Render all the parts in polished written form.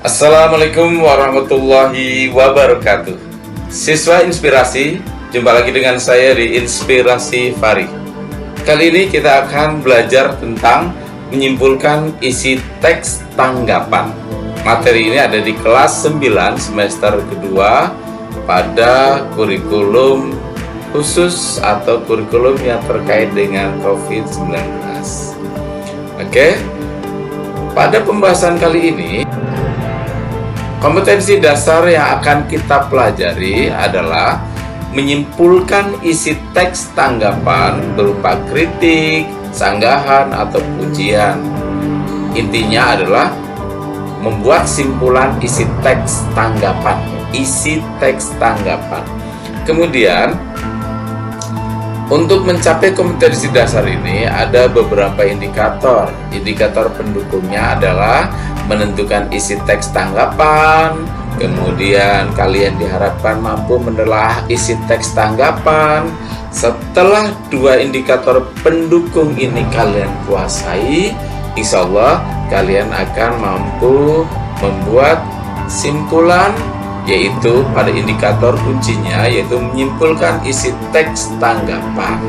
Assalamualaikum warahmatullahi wabarakatuh. Siswa inspirasi, jumpa lagi dengan saya di Inspirasi Fari. Kali ini kita akan belajar tentang menyimpulkan isi teks tanggapan. Materi ini ada di kelas 9 semester kedua pada kurikulum khusus atau kurikulum yang terkait dengan COVID-19. Oke, pada pembahasan kali ini kompetensi dasar yang akan kita pelajari adalah menyimpulkan isi teks tanggapan berupa kritik, sanggahan, atau pujian. Intinya adalah membuat simpulan isi teks tanggapan. Kemudian, untuk mencapai kompetensi dasar ini ada beberapa indikator. Indikator pendukungnya adalah menentukan isi teks tanggapan, kemudian kalian diharapkan mampu menelaah isi teks tanggapan. Setelah dua indikator pendukung ini kalian kuasai, insya Allah kalian akan mampu membuat simpulan, yaitu pada indikator kuncinya, yaitu menyimpulkan isi teks tanggapan.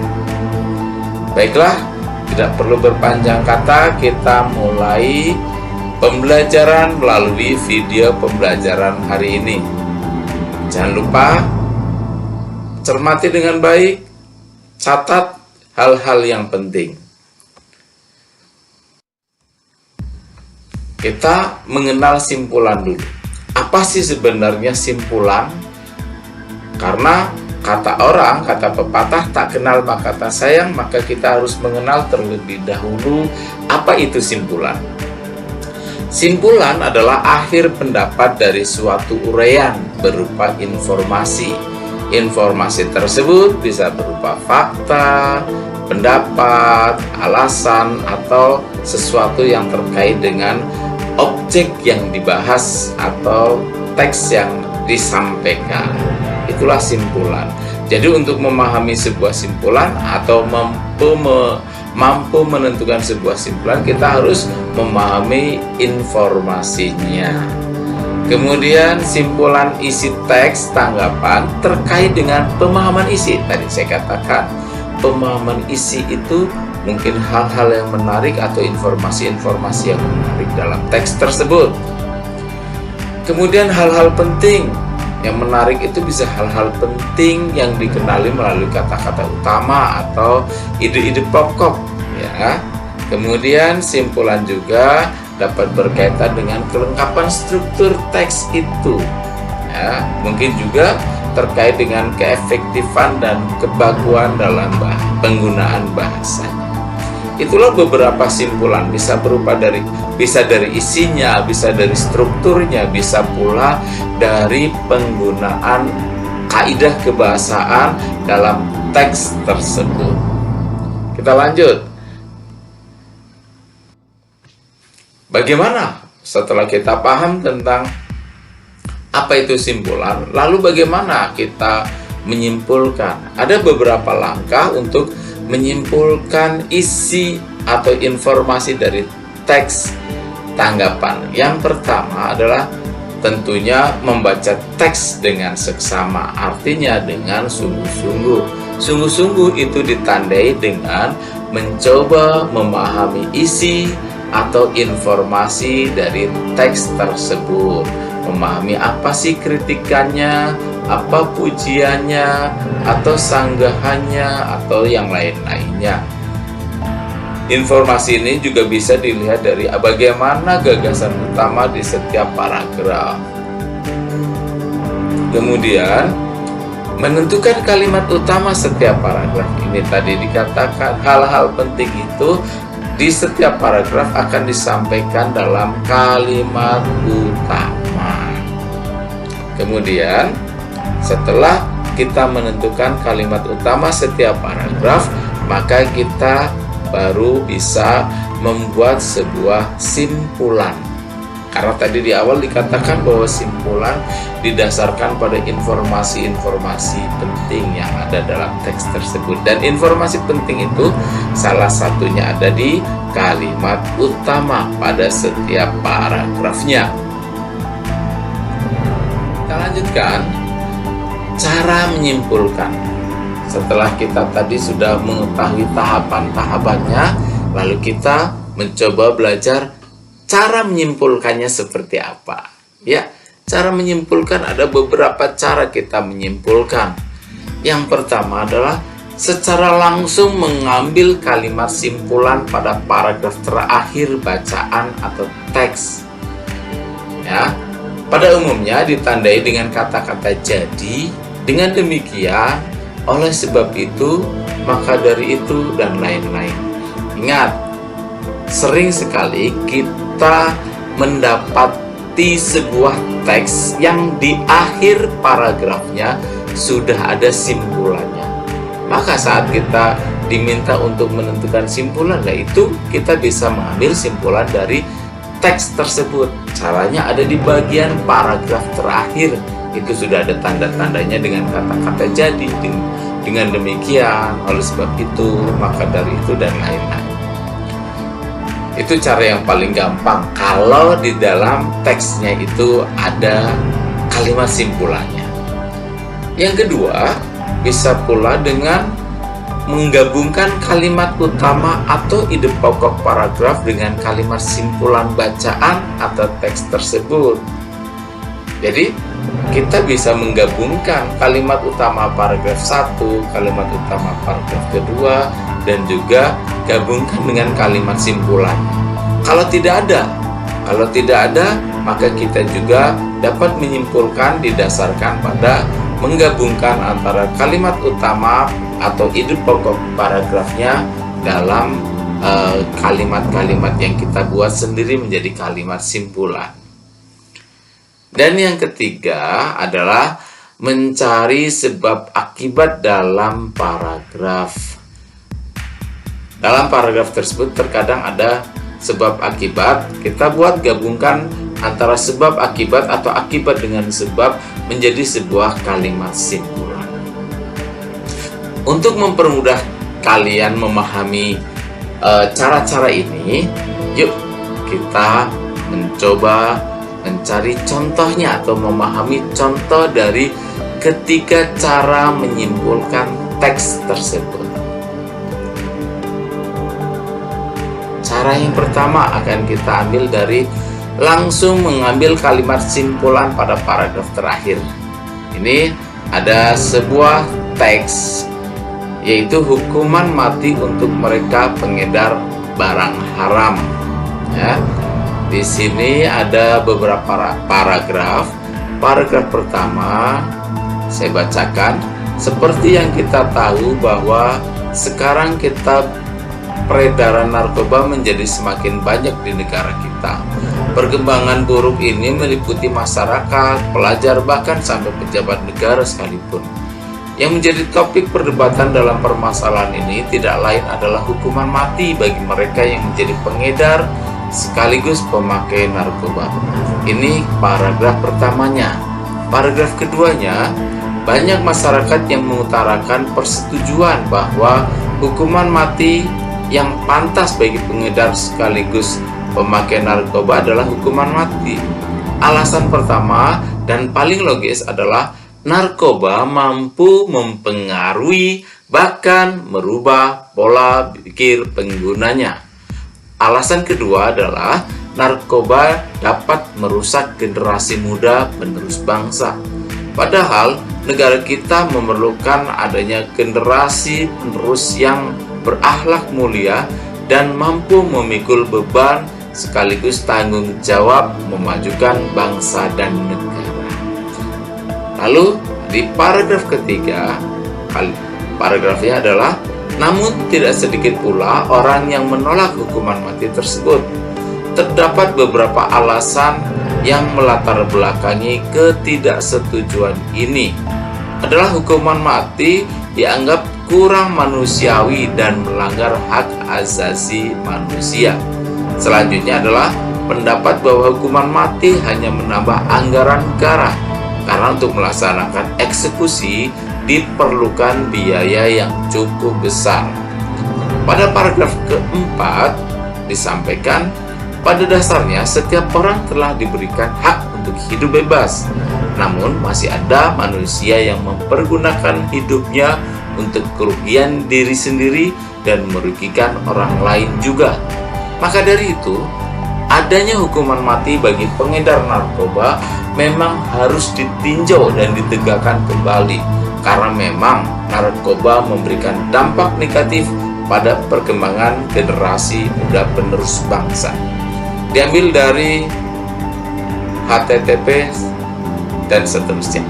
Baiklah, tidak perlu berpanjang kata, kita mulai pembelajaran melalui video pembelajaran hari ini. Jangan lupa cermati dengan baik, catat hal-hal yang penting. Kita mengenal simpulan dulu. Apa sih sebenarnya simpulan? Karena kata orang, kata pepatah, tak kenal maka tak sayang, maka kita harus mengenal terlebih dahulu apa itu simpulan. Simpulan adalah akhir pendapat dari suatu uraian berupa informasi. Informasi tersebut bisa berupa fakta, pendapat, alasan, atau sesuatu yang terkait dengan objek yang dibahas atau teks yang disampaikan. Itulah simpulan. Jadi untuk memahami sebuah simpulan atau mampu menentukan sebuah simpulan, kita harus memahami informasinya. Kemudian simpulan isi teks tanggapan terkait dengan pemahaman isi. Tadi saya katakan pemahaman isi itu mungkin hal-hal yang menarik atau informasi-informasi yang menarik dalam teks tersebut. Kemudian hal-hal penting yang menarik itu bisa hal-hal penting yang dikenali melalui kata-kata utama atau ide-ide pokok, ya. Kemudian simpulan juga dapat berkaitan dengan kelengkapan struktur teks itu, ya. Mungkin juga terkait dengan keefektifan dan kebaguan dalam penggunaan bahasanya. Itulah beberapa simpulan, bisa dari isinya, bisa dari strukturnya, bisa pula dari penggunaan kaidah kebahasaan dalam teks tersebut. Kita lanjut. Bagaimana setelah kita paham tentang apa itu simpulan, lalu bagaimana kita menyimpulkan? Ada beberapa langkah untuk menyimpulkan isi atau informasi dari teks tanggapan. Yang pertama adalah tentunya membaca teks dengan seksama, artinya dengan sungguh-sungguh. Sungguh-sungguh itu ditandai dengan mencoba memahami isi atau informasi dari teks tersebut. Memahami apa sih kritikannya, apa pujiannya, atau sanggahannya, atau yang lain-lainnya. Informasi ini juga bisa dilihat dari bagaimana gagasan utama di setiap paragraf. Kemudian, menentukan kalimat utama setiap paragraf. Ini tadi dikatakan hal-hal penting itu di setiap paragraf akan disampaikan dalam kalimat utama. Kemudian, setelah kita menentukan kalimat utama setiap paragraf, maka kita baru bisa membuat sebuah simpulan. Karena tadi di awal dikatakan bahwa simpulan didasarkan pada informasi-informasi penting yang ada dalam teks tersebut. Dan informasi penting itu salah satunya ada di kalimat utama pada setiap paragrafnya. lanjutkan cara menyimpulkan. Setelah kita tadi sudah mengetahui tahapan-tahapannya, lalu kita mencoba belajar cara menyimpulkannya seperti apa. Ya, cara menyimpulkan ada beberapa cara kita menyimpulkan. Yang pertama adalah secara langsung mengambil kalimat simpulan pada paragraf terakhir bacaan atau teks. Ya, pada umumnya ditandai dengan kata-kata jadi, dengan demikian, oleh sebab itu, maka dari itu, dan lain-lain. Ingat, sering sekali kita mendapati sebuah teks yang di akhir paragrafnya sudah ada simpulannya. Maka saat kita diminta untuk menentukan simpulan, yaitu kita bisa mengambil simpulan dari teks tersebut. Caranya ada di bagian paragraf terakhir. Itu sudah ada tanda-tandanya dengan kata-kata jadi. Dengan demikian, oleh sebab itu, maka dari itu, dan lain-lain. Itu cara yang paling gampang kalau di dalam teksnya itu ada kalimat simpulannya. Yang kedua, bisa pula dengan menggabungkan kalimat utama atau ide pokok paragraf dengan kalimat simpulan bacaan atau teks tersebut. Jadi, kita bisa menggabungkan kalimat utama paragraf 1, kalimat utama paragraf kedua, dan juga gabungkan dengan kalimat simpulan. Kalau tidak ada, maka kita juga dapat menyimpulkan didasarkan pada menggabungkan antara kalimat utama atau ide pokok paragrafnya dalam kalimat-kalimat yang kita buat sendiri menjadi kalimat simpulan. Dan yang ketiga adalah mencari sebab akibat dalam paragraf. Dalam paragraf tersebut terkadang ada sebab akibat. Kita buat gabungkan antara sebab akibat atau akibat dengan sebab menjadi sebuah kalimat simpulan. Untuk mempermudah kalian memahami cara-cara ini, yuk kita mencoba mencari contohnya atau memahami contoh dari ketiga cara menyimpulkan teks tersebut. Cara yang pertama akan kita ambil dari langsung mengambil kalimat simpulan pada paragraf terakhir. Ini ada sebuah teks, yaitu hukuman mati untuk mereka pengedar barang haram. Ya. Di sini ada beberapa paragraf. Paragraf pertama saya bacakan. Seperti yang kita tahu bahwa sekarang peredaran narkoba menjadi semakin banyak di negara kita. Perkembangan buruk ini meliputi masyarakat, pelajar, bahkan sampai pejabat negara sekalipun. Yang menjadi topik perdebatan dalam permasalahan ini tidak lain adalah hukuman mati bagi mereka yang menjadi pengedar sekaligus pemakai narkoba. Ini paragraf pertamanya. Paragraf keduanya, banyak masyarakat yang mengutarakan persetujuan bahwa hukuman mati yang pantas bagi pengedar sekaligus pemakai narkoba adalah hukuman mati. Alasan pertama dan paling logis adalah narkoba mampu mempengaruhi bahkan merubah pola pikir penggunanya. Alasan kedua adalah narkoba dapat merusak generasi muda penerus bangsa. Padahal negara kita memerlukan adanya generasi penerus yang berakhlak mulia dan mampu memikul beban sekaligus tanggung jawab memajukan bangsa dan negara. Lalu di paragraf ketiga, paragrafnya adalah namun tidak sedikit pula orang yang menolak hukuman mati tersebut. Terdapat beberapa alasan yang melatar belakangi ketidaksetujuan ini. Adalah hukuman mati dianggap kurang manusiawi dan melanggar hak asasi manusia. Selanjutnya adalah pendapat bahwa hukuman mati hanya menambah anggaran negara, karena untuk melaksanakan eksekusi diperlukan biaya yang cukup besar. Pada paragraf keempat disampaikan, pada dasarnya setiap orang telah diberikan hak untuk hidup bebas. Namun masih ada manusia yang mempergunakan hidupnya untuk kerugian diri sendiri dan merugikan orang lain juga. Maka dari itu, adanya hukuman mati bagi pengedar narkoba memang harus ditinjau dan ditegakkan kembali, karena memang narkoba memberikan dampak negatif pada perkembangan generasi muda penerus bangsa. Diambil dari HTTP dan seterusnya.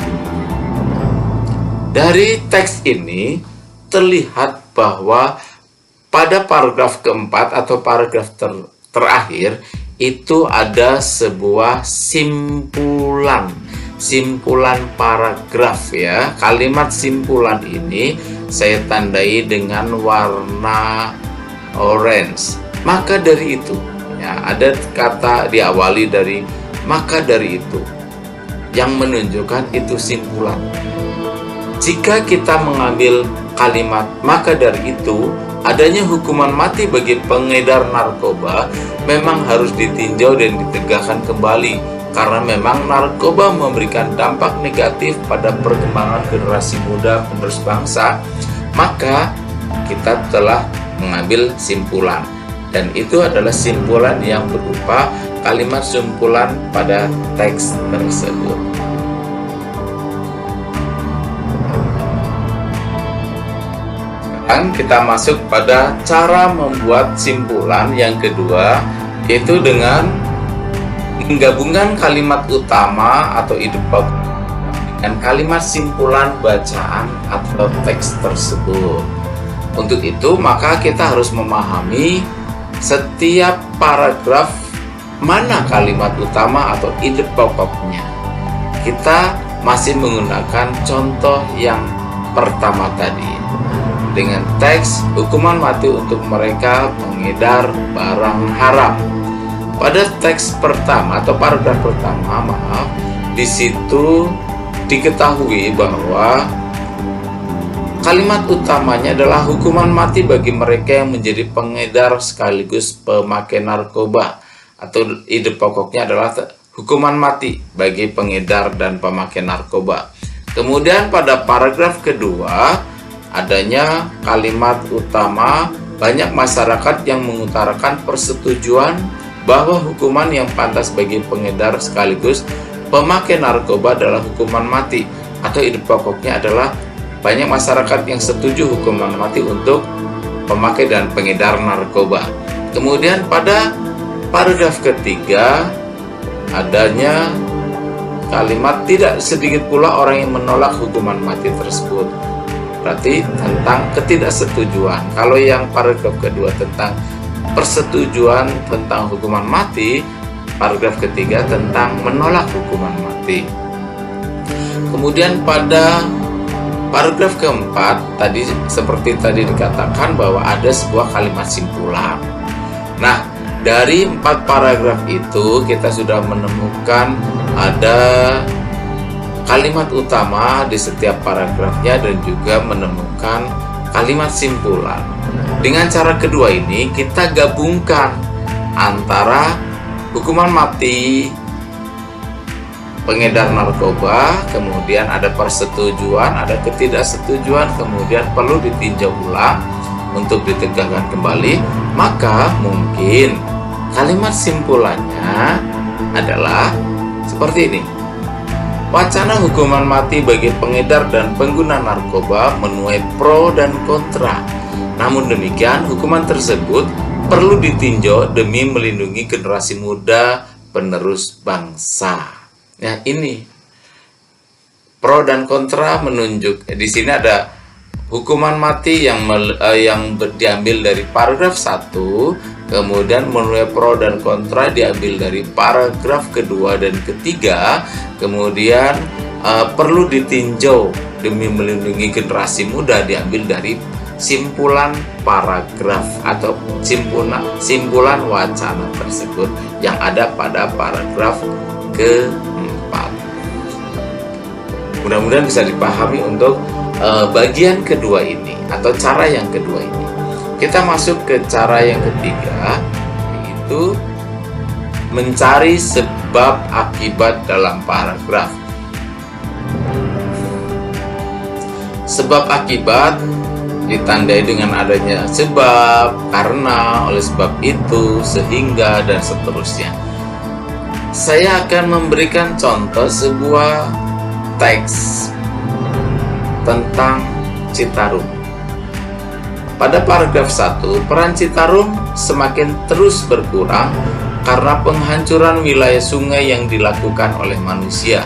Dari teks ini terlihat bahwa pada paragraf keempat atau paragraf terakhir itu ada sebuah simpulan paragraf ya. Kalimat simpulan ini saya tandai dengan warna orange. Maka dari itu ya, ada kata diawali dari maka dari itu yang menunjukkan itu simpulan. Jika kita mengambil kalimat maka dari itu, adanya hukuman mati bagi pengedar narkoba memang harus ditinjau dan ditegakkan kembali, karena memang narkoba memberikan dampak negatif pada perkembangan generasi muda penerus bangsa. Maka kita telah mengambil simpulan, dan itu adalah simpulan yang berupa kalimat simpulan pada teks tersebut. Sekarang kita masuk pada cara membuat simpulan yang kedua, yaitu dengan menggabungkan kalimat utama atau ide pokok dengan kalimat simpulan bacaan atau teks tersebut. Untuk itu, maka kita harus memahami setiap paragraf mana kalimat utama atau ide pokoknya. Kita masih menggunakan contoh yang pertama tadi dengan teks hukuman mati untuk mereka mengedar barang haram. Pada teks pertama atau paragraf pertama, di situ diketahui bahwa kalimat utamanya adalah hukuman mati bagi mereka yang menjadi pengedar sekaligus pemakai narkoba, atau ide pokoknya adalah hukuman mati bagi pengedar dan pemakai narkoba. Kemudian pada paragraf kedua adanya kalimat utama, banyak masyarakat yang mengutarakan persetujuan bahwa hukuman yang pantas bagi pengedar sekaligus pemakai narkoba adalah hukuman mati, atau ide pokoknya adalah banyak masyarakat yang setuju hukuman mati untuk pemakai dan pengedar narkoba. Kemudian pada paragraf ketiga adanya kalimat tidak sedikit pula orang yang menolak hukuman mati tersebut. Berarti tentang ketidaksetujuan. Kalau yang paragraf kedua tentang persetujuan tentang hukuman mati, paragraf ketiga tentang menolak hukuman mati. Kemudian pada paragraf keempat tadi seperti tadi dikatakan bahwa ada sebuah kalimat simpulan. Nah, dari 4 paragraf itu kita sudah menemukan ada kalimat utama di setiap paragrafnya dan juga menemukan kalimat simpulan. Dengan cara kedua ini kita gabungkan antara hukuman mati pengedar narkoba, kemudian ada persetujuan, ada ketidaksetujuan, kemudian perlu ditinjau ulang untuk ditegakkan kembali. Maka mungkin kalimat simpulannya adalah seperti ini. Wacana hukuman mati bagi pengedar dan pengguna narkoba menuai pro dan kontra. Namun demikian, hukuman tersebut perlu ditinjau demi melindungi generasi muda penerus bangsa. Ya, ini pro dan kontra menunjuk. Di sini ada hukuman mati yang diambil dari paragraf 1, kemudian menuai pro dan kontra diambil dari paragraf kedua dan ketiga, kemudian perlu ditinjau demi melindungi generasi muda diambil dari simpulan paragraf atau simpulan wacana tersebut yang ada pada paragraf keempat. Mudah-mudahan bisa dipahami untuk bagian kedua ini atau cara yang kedua ini. Kita masuk ke cara yang ketiga, yaitu mencari sebab akibat dalam paragraf. Sebab akibat ditandai dengan adanya sebab, karena, oleh sebab itu, sehingga, dan seterusnya. Saya akan memberikan contoh sebuah teks tentang Citarum. Pada paragraf 1, peran Citarum semakin terus berkurang karena penghancuran wilayah sungai yang dilakukan oleh manusia.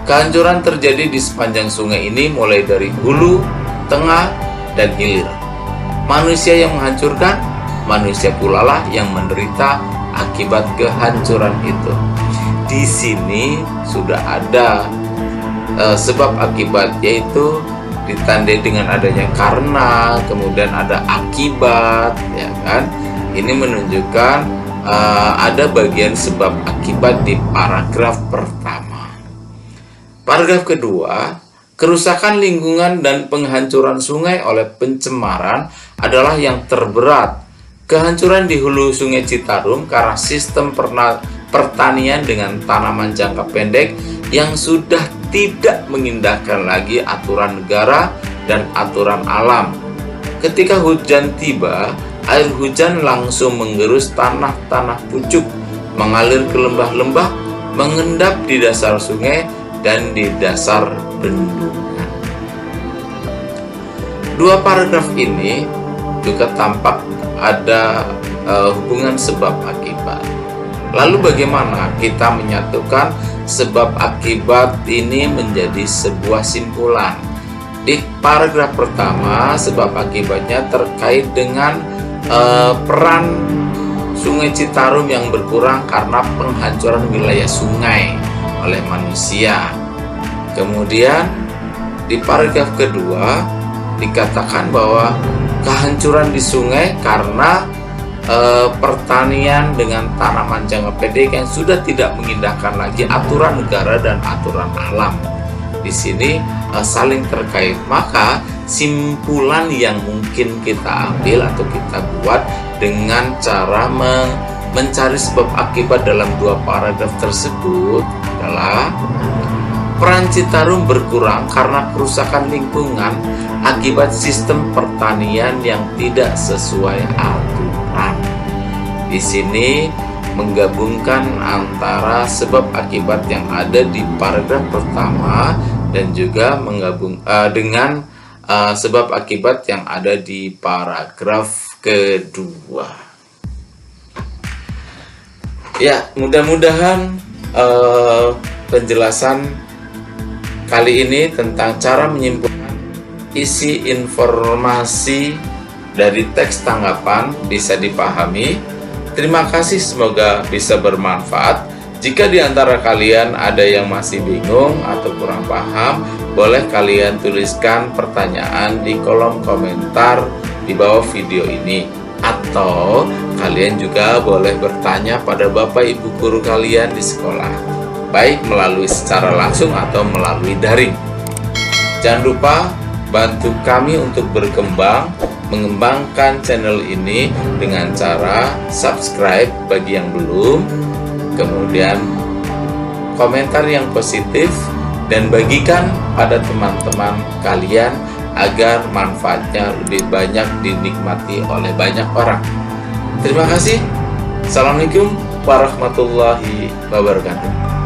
Kehancuran terjadi di sepanjang sungai ini mulai dari hulu, tengah, dan hilir. Manusia yang menghancurkan, manusia pula lah yang menderita akibat kehancuran itu. Di sini sudah ada sebab akibat, yaitu ditandai dengan adanya karena, kemudian ada akibat, ya kan? Ini menunjukkan ada bagian sebab akibat di paragraf pertama. Paragraf kedua, kerusakan lingkungan dan penghancuran sungai oleh pencemaran adalah yang terberat. Kehancuran di hulu Sungai Citarum karena sistem pertanian dengan tanaman jangka pendek yang sudah tidak mengindahkan lagi aturan negara dan aturan alam. Ketika hujan tiba, air hujan langsung menggerus tanah-tanah pucuk, mengalir ke lembah-lembah, mengendap di dasar sungai dan di dasar bendungan. Dua paragraf ini juga tampak ada hubungan sebab akibat. Lalu bagaimana kita menyatukan sebab akibat ini menjadi sebuah simpulan? Di paragraf pertama, sebab akibatnya terkait dengan peran Sungai Citarum yang berkurang karena penghancuran wilayah sungai oleh manusia. Kemudian di paragraf kedua dikatakan bahwa kehancuran di sungai karena pertanian dengan tanaman jangka pendek yang sudah tidak mengindahkan lagi aturan negara dan aturan alam. Di sini saling terkait. Maka simpulan yang mungkin kita ambil atau kita buat dengan cara mencari sebab akibat dalam dua paragraf tersebut adalah peran Citarum berkurang karena kerusakan lingkungan akibat sistem pertanian yang tidak sesuai aturan. Di sini menggabungkan antara sebab akibat yang ada di paragraf pertama dan juga menggabung dengan sebab akibat yang ada di paragraf kedua. Ya, mudah-mudahan penjelasan kali ini tentang cara menyimpulkan isi informasi dari teks tanggapan bisa dipahami. Terima kasih, semoga bisa bermanfaat. Jika di antara kalian ada yang masih bingung atau kurang paham, boleh kalian tuliskan pertanyaan di kolom komentar di bawah video ini. Atau kalian juga boleh bertanya pada Bapak Ibu guru kalian di sekolah, baik melalui secara langsung atau melalui daring. Jangan lupa bantu kami untuk berkembang, mengembangkan channel ini dengan cara subscribe bagi yang belum, kemudian komentar yang positif, dan bagikan pada teman-teman kalian agar manfaatnya lebih banyak dinikmati oleh banyak orang. Terima kasih. Assalamualaikum warahmatullahi wabarakatuh.